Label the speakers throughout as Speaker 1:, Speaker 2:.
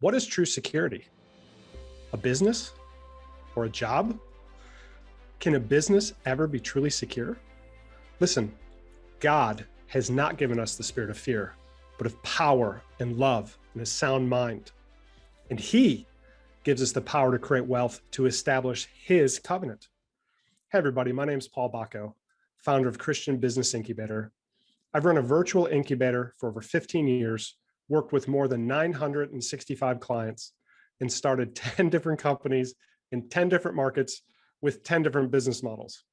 Speaker 1: What is true security? A business or a job? Can a business ever be truly secure? Listen, God has not given us the spirit of fear, but of power and love and a sound mind. And He gives us the power to create wealth to establish His covenant. Hey, everybody, my name is Paul Bacco, founder of Christian Business Incubator. I've run a virtual incubator for over 15 years, worked with more than 965 clients, and started 10 different companies in 10 different markets with 10 different business models.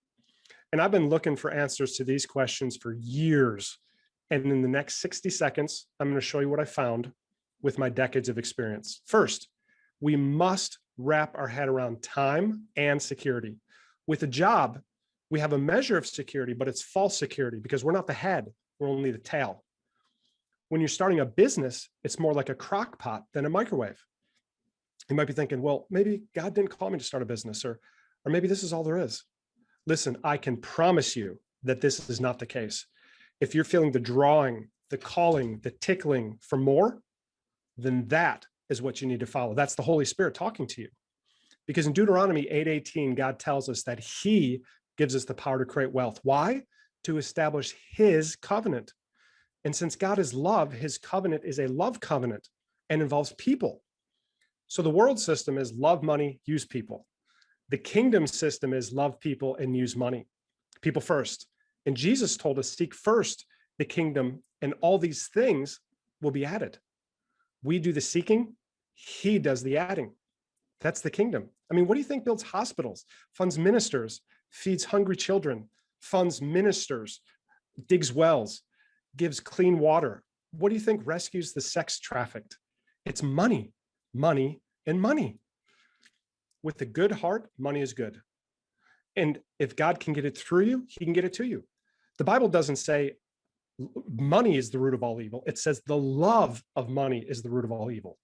Speaker 1: And I've been looking for answers to these questions for years. And in the next 60 seconds, I'm going to show you what I found with my decades of experience. First, we must wrap our head around time and security. With a job, we have a measure of security, but it's false security because we're not the head, we're only the tail. When you're starting a business, it's more like a crock pot than a microwave. You might be thinking, well, maybe God didn't call me to start a business, or maybe this is all there is. Listen, I can promise you that this is not the case. If you're feeling the drawing, the calling, the tickling for more, then that is what you need to follow. That's the Holy Spirit talking to you. Because in Deuteronomy 8:18, God tells us that He gives us the power to create wealth. Why? To establish His covenant. And since God is love, His covenant is a love covenant and involves people. So the world system is love money, use people. The kingdom system is love people and use money. People first. And Jesus told us, seek first the kingdom, and all these things will be added. We do the seeking, He does the adding. That's the kingdom. I mean, what do you think builds hospitals, funds ministers, feeds hungry children, funds ministers, digs wells, gives clean water? What do you think rescues the sex trafficked? It's money, money, and money. With a good heart, money is good. And if God can get it through you, He can get it to you. The Bible doesn't say money is the root of all evil. It says the love of money is the root of all evil.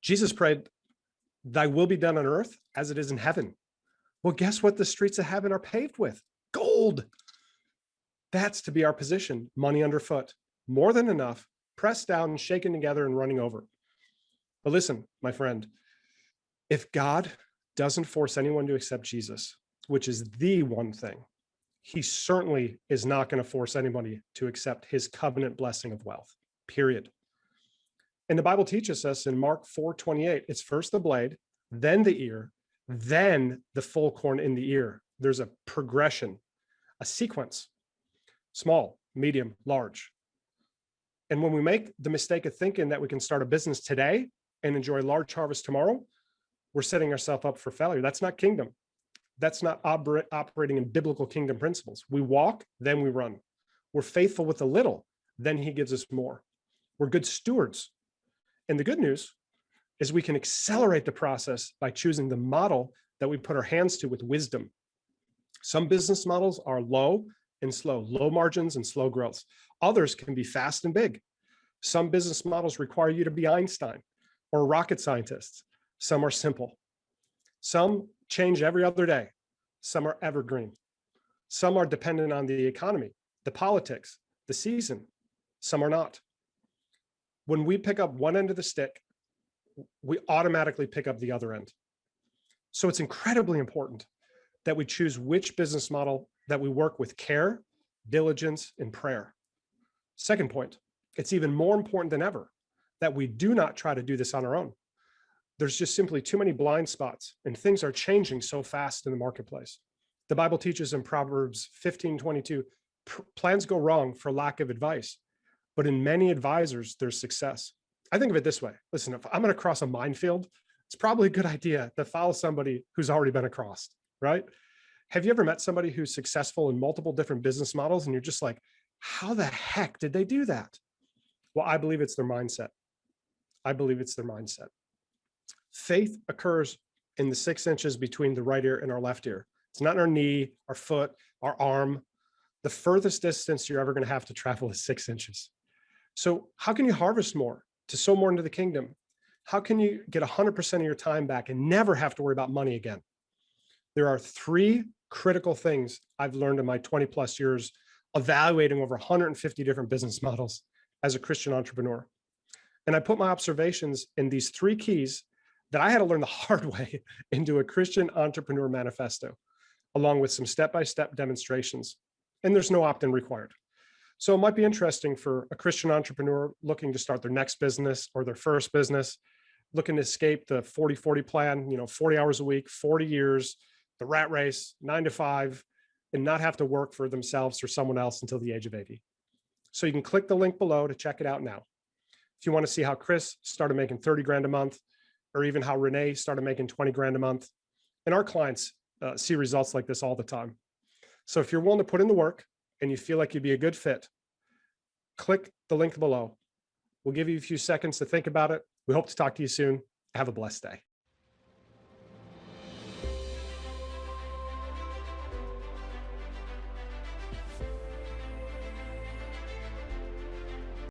Speaker 1: Jesus prayed, "Thy will be done on earth as it is in heaven." Well, guess what the streets of heaven are paved with? Gold. That's to be our position, money underfoot, more than enough, pressed down, shaken together, and running over. But listen, my friend, if God doesn't force anyone to accept Jesus, which is the one thing, He certainly is not going to force anybody to accept His covenant blessing of wealth, period. And the Bible teaches us in Mark 4:28, it's first the blade, then the ear, then the full corn in the ear. There's a progression, a sequence, small, medium, large. And when we make the mistake of thinking that we can start a business today and enjoy large harvest tomorrow, we're setting ourselves up for failure. That's not kingdom. That's not operating in biblical kingdom principles. We walk, then we run. We're faithful with a little, then He gives us more. We're good stewards. And the good news is we can accelerate the process by choosing the model that we put our hands to with wisdom. Some business models are low and slow, low margins and slow growth. Others can be fast and big. Some business models require you to be Einstein or a rocket scientist. Some are simple. Some change every other day. Some are evergreen. Some are dependent on the economy, the politics, the season. Some are not. When we pick up one end of the stick, we automatically pick up the other end. So it's incredibly important that we choose which business model that we work with care, diligence, and prayer. Second point, it's even more important than ever that we do not try to do this on our own. There's just simply too many blind spots, and things are changing so fast in the marketplace. The Bible teaches in Proverbs 15:22, plans go wrong for lack of advice, but in many advisors, there's success. I think of it this way. Listen, if I'm going to cross a minefield, it's probably a good idea to follow somebody who's already been across, right? Have you ever met somebody who's successful in multiple different business models and you're just like, how the heck did they do that? Well, I believe it's their mindset. I believe it's their mindset. Faith occurs in the 6 inches between the right ear and our left ear. It's not in our knee, our foot, our arm. The furthest distance you're ever going to have to travel is 6 inches. So how can you harvest more to sow more into the kingdom? How can you get 100% of your time back and never have to worry about money again? There are 3 critical things I've learned in my 20 plus years evaluating over 150 different business models as a Christian entrepreneur. And I put my observations in these 3 keys that I had to learn the hard way into a Christian entrepreneur manifesto, along with some step-by-step demonstrations. And there's no opt-in required. So it might be interesting for a Christian entrepreneur looking to start their next business or their first business, looking to escape the 40-40 plan, 40 hours a week, 40 years, the rat race, 9 to 5, and not have to work for themselves or someone else until the age of 80. So you can click the link below to check it out now. If you want to see how Chris started making 30 grand a month, or even how Renee started making 20 grand a month, and our clients see results like this all the time. So if you're willing to put in the work and you feel like you'd be a good fit, click the link below. We'll give you a few seconds to think about it. We hope to talk to you soon. Have a blessed day.